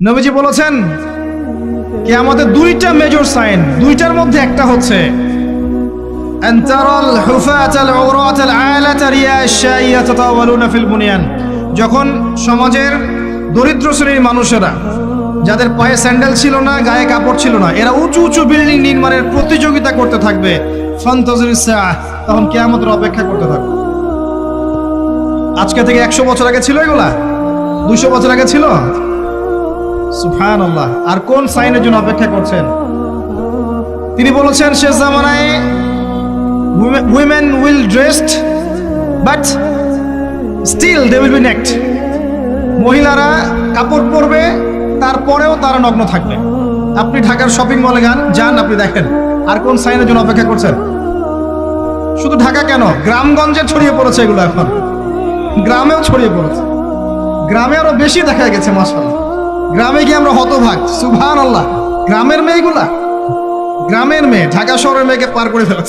নবীজি বলেছেন কিয়ামতের দুইটা মেজর সাইন, দুইটার মধ্যে একটা হচ্ছে আনতারাল হুফাতাল উরাতাল আলাতা রিয়াশা ইয়াতাতাওয়ালুনা ফিল বুনিয়ান। যখন সমাজের দরিদ্র শ্রেণীর মানুষেরা, যাদের পায়ে স্যান্ডেল ছিল না, গায়ে কাপড় ছিল না, এরা উঁচু উঁচু বিল্ডিং নির্মাণের প্রতিযোগিতা করতে থাকবে, ফান্তাজিরিস সাআহ, তখন কিয়ামতের অপেক্ষা করতে থাকবে। আজকে থেকে 100 বছর আগে ছিল এগুলা? 200 বছর আগে ছিল? সুবহানাল্লাহ। আর কোন সাইনের জন্য অপেক্ষা করছেন? তিনি বলেছেন শেষ জামানায় women will dressed but still they will be naked। মহিলারা কাপড় পরবে, তারপরেও তারা নগ্ন থাকবে। আপনি ঢাকার শপিং মলে যান, আপনি দেখেন। আর কোন সাইনের জন্য অপেক্ষা করছেন? শুধু ঢাকা কেন, গ্রামগঞ্জে ছড়িয়ে পড়েছে এগুলো, এখন গ্রামেও ছড়িয়ে পড়েছে। গ্রামে আরো বেশি দেখা গেছে মাশাআল্লাহ। গ্রামে গিয়ে আমরা হতভাগ, সুবহানাল্লাহ। গ্রামের মেয়েগুলা, গ্রামের মেয়ে ঢাকা শহরের মেয়েকে পার করে ফেলেছে।